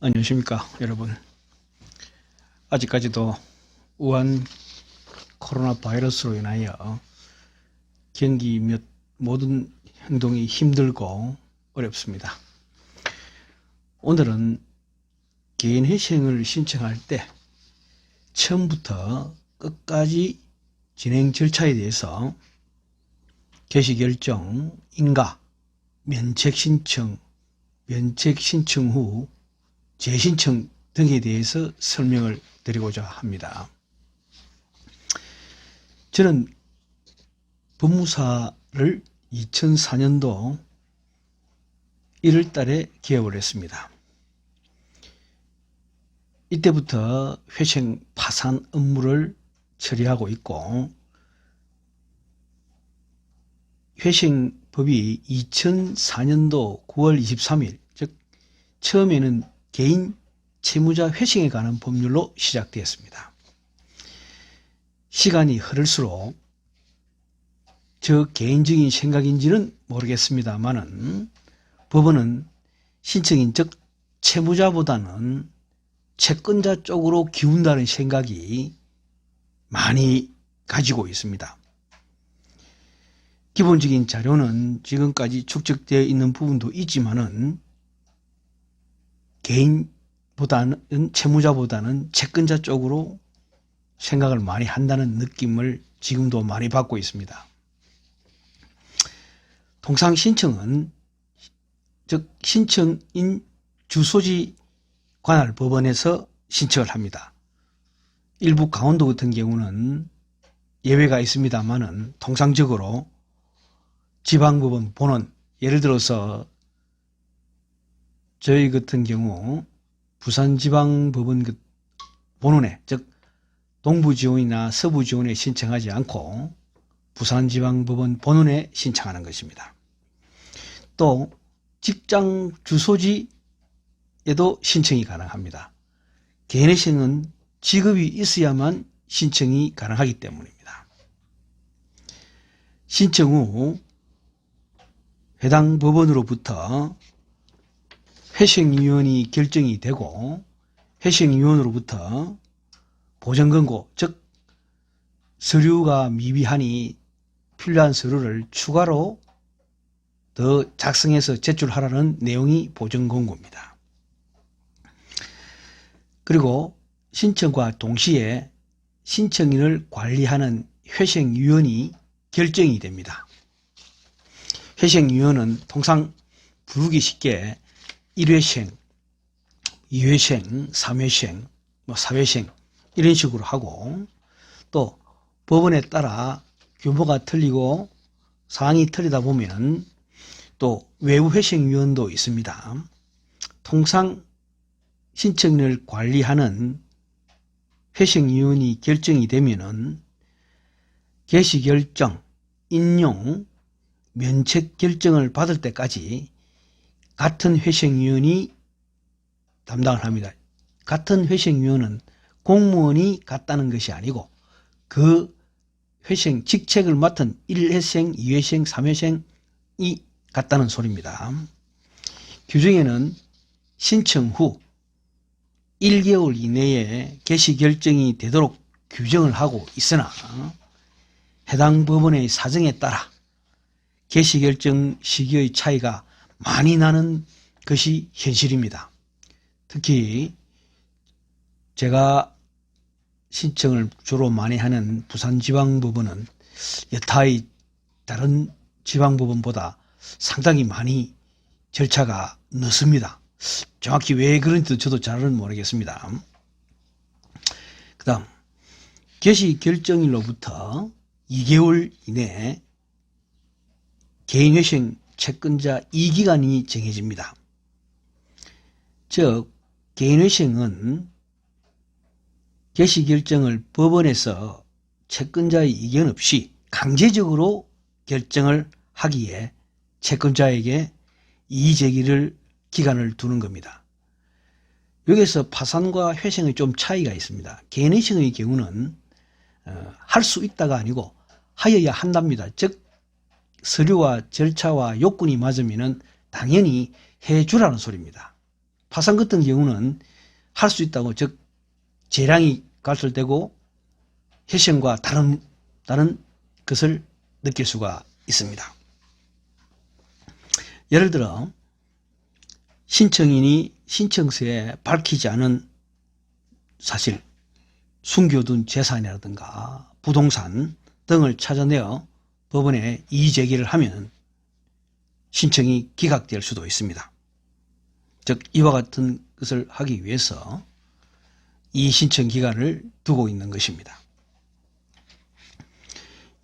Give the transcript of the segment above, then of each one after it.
안녕하십니까 여러분. 아직까지도 우한 코로나 바이러스로 인하여 경기 몇 모든 행동이 힘들고 어렵습니다. 오늘은 개인회생을 신청할 때 처음부터 끝까지 진행 절차에 대해서 개시결정, 인가, 면책신청, 면책신청 후 재신청 등에 대해서 설명을 드리고자 합니다. 저는 법무사를 2004년도 1월 달에 개업을 했습니다. 이때부터 회생 파산 업무를 처리하고 있고, 회생법이 2004년도 9월 23일, 즉 처음에는 개인 채무자 회생에 관한 법률로 시작되었습니다. 시간이 흐를수록 저 개인적인 생각인지는 모르겠습니다만은 법원은 신청인 즉 채무자보다는 채권자 쪽으로 기운다는 생각이 많이 가지고 있습니다. 기본적인 자료는 지금까지 축적되어 있는 부분도 있지만은 개인보다는 채무자보다는 채권자 쪽으로 생각을 많이 한다는 느낌을 지금도 많이 받고 있습니다. 통상 신청은 즉 신청인 주소지 관할 법원에서 신청을 합니다. 일부 강원도 같은 경우는 예외가 있습니다만은 통상적으로 지방법원 본원, 예를 들어서 저희 같은 경우 부산지방법원 본원에 즉 동부지원이나 서부지원에 신청하지 않고 부산지방법원 본원에 신청하는 것입니다. 또 직장 주소지에도 신청이 가능합니다. 개인회생은 직업이 있어야만 신청이 가능하기 때문입니다. 신청 후 해당 법원으로부터 회생위원이 결정이 되고 회생위원으로부터 보전권고 즉 서류가 미비하니 필요한 서류를 추가로 더 작성해서 제출하라는 내용이 보전권고입니다. 그리고 신청과 동시에 신청인을 관리하는 회생위원이 결정이 됩니다. 회생위원은 통상 부르기 쉽게 1회생, 2회생, 3회생, 4회생 이런 식으로 하고 또 법원에 따라 규모가 틀리고 사항이 틀리다 보면 또 외부회생위원도 있습니다. 통상 신청인을 관리하는 회생위원이 결정이 되면은 개시결정, 인용, 면책 결정을 받을 때까지 같은 회생위원이 담당을 합니다. 같은 회생위원은 공무원이 같다는 것이 아니고 그 회생 직책을 맡은 1회생, 2회생, 3회생이 같다는 소리입니다. 규정에는 신청 후 1개월 이내에 개시 결정이 되도록 규정을 하고 있으나 해당 법원의 사정에 따라 개시 결정 시기의 차이가 많이 나는 것이 현실입니다. 특히 제가 신청을 주로 많이 하는 부산지방법원은 여타의 다른 지방법원보다 상당히 많이 절차가 늦습니다. 정확히 왜 그런지도 저도 잘은 모르겠습니다. 그 다음 개시 결정일로부터 2개월 이내에 개인회생 채권자 2기간이 정해집니다. 즉 개인회생은 개시결정을 법원에서 채권자의 이견 없이 강제적으로 결정을 하기에 채권자에게 이의제기를 기간을 두는 겁니다. 여기서 파산과 회생의 좀 차이가 있습니다. 개인회생의 경우는 할 수 있다가 아니고 하여야 한답니다. 즉 서류와 절차와 요건이 맞으면 당연히 해주라는 소리입니다. 파산 같은 경우는 할 수 있다고, 즉 재량이 갈설되고 회생과 다른 것을 느낄 수가 있습니다. 예를 들어 신청인이 신청서에 밝히지 않은 사실, 숨겨둔 재산이라든가 부동산 등을 찾아내어 법원에 이의제기를 하면 신청이 기각될 수도 있습니다. 즉 이와 같은 것을 하기 위해서 이 신청 기간을 두고 있는 것입니다.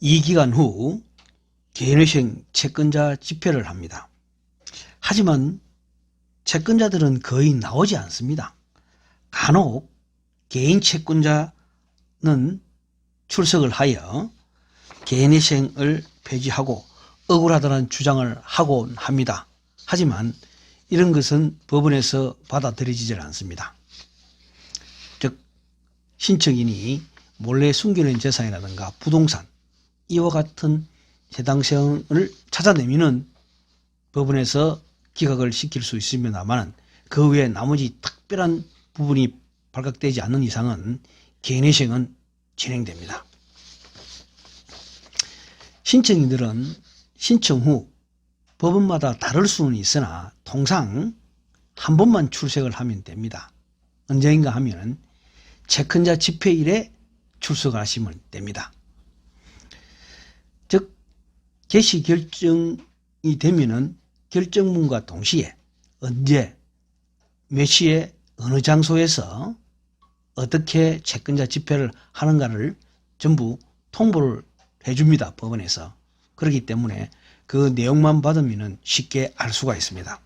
이 기간 후 개인회생 채권자 집회를 합니다. 하지만 채권자들은 거의 나오지 않습니다. 간혹 개인 채권자는 출석을 하여 개인회생을 폐지하고 억울하다는 주장을 하곤 합니다. 하지만 이런 것은 법원에서 받아들여지질 않습니다. 즉 신청인이 몰래 숨겨낸 재산이라든가 부동산, 이와 같은 해당 사항을 찾아내면 법원에서 기각을 시킬 수 있습니다만, 그 외에 나머지 특별한 부분이 발각되지 않는 이상은 개인회생은 진행됩니다. 신청인들은 신청 후 법원마다 다를 수는 있으나 통상 한 번만 출석을 하면 됩니다. 언제인가 하면 채권자 집회일에 출석을 하시면 됩니다. 즉 개시 결정이 되면은 결정문과 동시에 언제, 몇 시에, 어느 장소에서 어떻게 채권자 집회를 하는가를 전부 통보를 해줍니다. 법원에서. 그렇기 때문에 그 내용만 받으면 쉽게 알 수가 있습니다.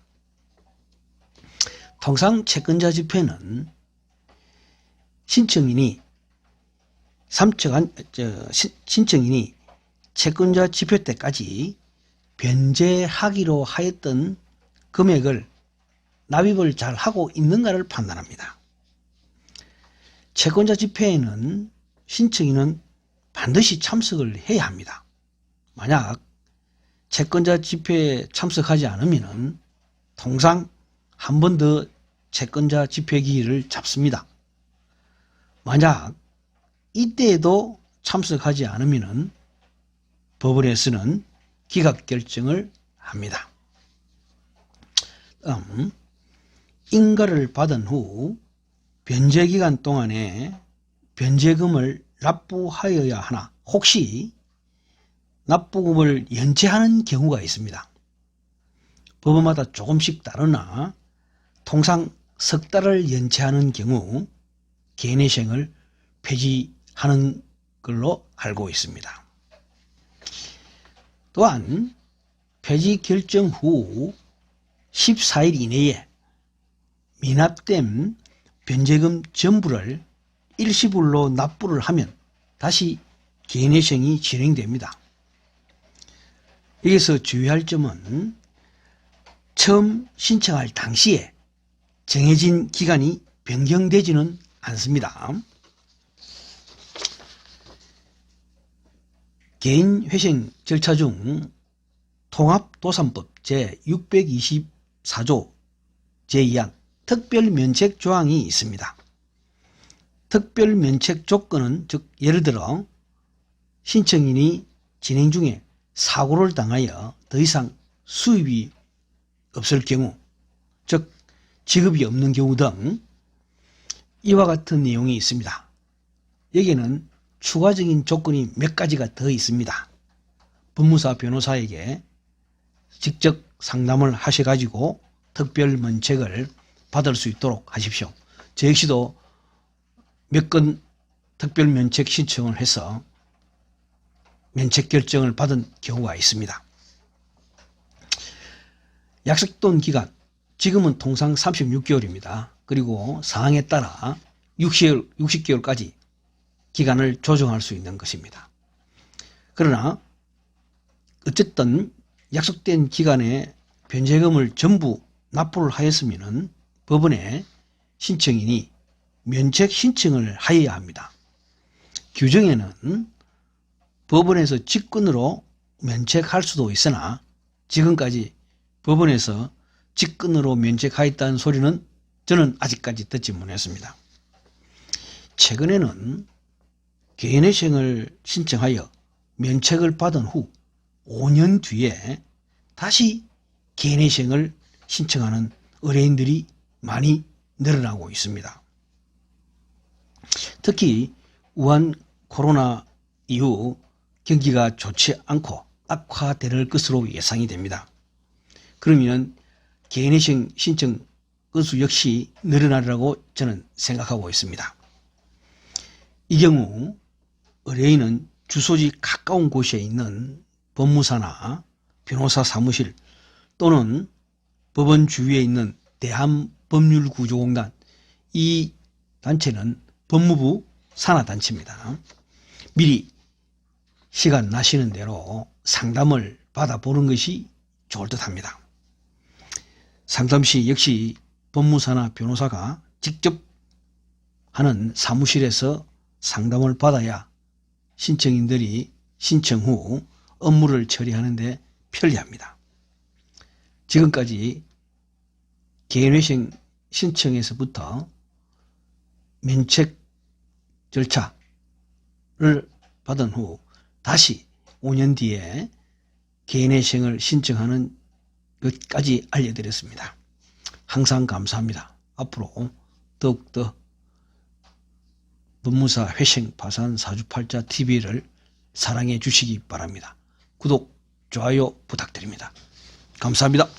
통상 채권자 집회는 신청인이 채권자 집회 때까지 변제하기로 하였던 금액을 납입을 잘 하고 있는가를 판단합니다. 채권자 집회에는 신청인은 반드시 참석을 해야 합니다. 만약 채권자 집회에 참석하지 않으면 통상 한 번 더 채권자 집회 기일을 잡습니다. 만약 이때에도 참석하지 않으면 법원에서는 기각 결정을 합니다. 인가를 받은 후 변제기간 동안에 변제금을 납부하여야 하나, 혹시 납부금을 연체하는 경우가 있습니다. 법원마다 조금씩 다르나 통상 석 달을 연체하는 경우 개인회생을 폐지하는 걸로 알고 있습니다. 또한 폐지 결정 후 14일 이내에 미납된 변제금 전부를 일시불로 납부를 하면 다시 개인회생이 진행됩니다. 여기서 주의할 점은 처음 신청할 당시에 정해진 기간이 변경되지는 않습니다. 개인회생 절차 중 통합도산법 제624조 제2항 특별면책 조항이 있습니다. 특별면책 조건은, 즉 예를 들어 신청인이 진행 중에 사고를 당하여 더 이상 수입이 없을 경우, 즉 지급이 없는 경우 등 이와 같은 내용이 있습니다. 여기에는 추가적인 조건이 몇 가지가 더 있습니다. 법무사 변호사에게 직접 상담을 하셔가지고 특별면책을 받을 수 있도록 하십시오. 저 역시도 몇 건 특별면책 신청을 해서 면책 결정을 받은 경우가 있습니다. 약속된 기간, 지금은 통상 36개월입니다. 그리고 사항에 따라 60개월까지 기간을 조정할 수 있는 것입니다. 그러나 어쨌든 약속된 기간에 변제금을 전부 납부를 하였으면 법원에 신청인이 면책 신청을 하여야 합니다. 규정에는 법원에서 직권으로 면책할 수도 있으나 지금까지 법원에서 직권으로 면책하였다는 소리는 저는 아직까지 듣지 못했습니다. 최근에는 개인회생을 신청하여 면책을 받은 후 5년 뒤에 다시 개인회생을 신청하는 의뢰인들이 많이 늘어나고 있습니다. 특히 우한 코로나 이후 경기가 좋지 않고 악화될 것으로 예상이 됩니다. 그러면 개인회생 신청 건수 역시 늘어나리라고 저는 생각하고 있습니다. 이 경우 의뢰인은 주소지 가까운 곳에 있는 법무사나 변호사 사무실 또는 법원 주위에 있는 대한법률구조공단, 이 단체는 법무부 산하단체입니다. 미리 시간 나시는 대로 상담을 받아보는 것이 좋을 듯합니다. 상담 시 역시 법무사나 변호사가 직접 하는 사무실에서 상담을 받아야 신청인들이 신청 후 업무를 처리하는 데 편리합니다. 지금까지 개인회생 신청에서부터 면책 절차를 받은 후 다시 5년 뒤에 개인회생을 신청하는 것까지 알려드렸습니다. 항상 감사합니다. 앞으로 더욱더 법무사 회생 파산 사주팔자 TV를 사랑해 주시기 바랍니다. 구독, 좋아요 부탁드립니다. 감사합니다.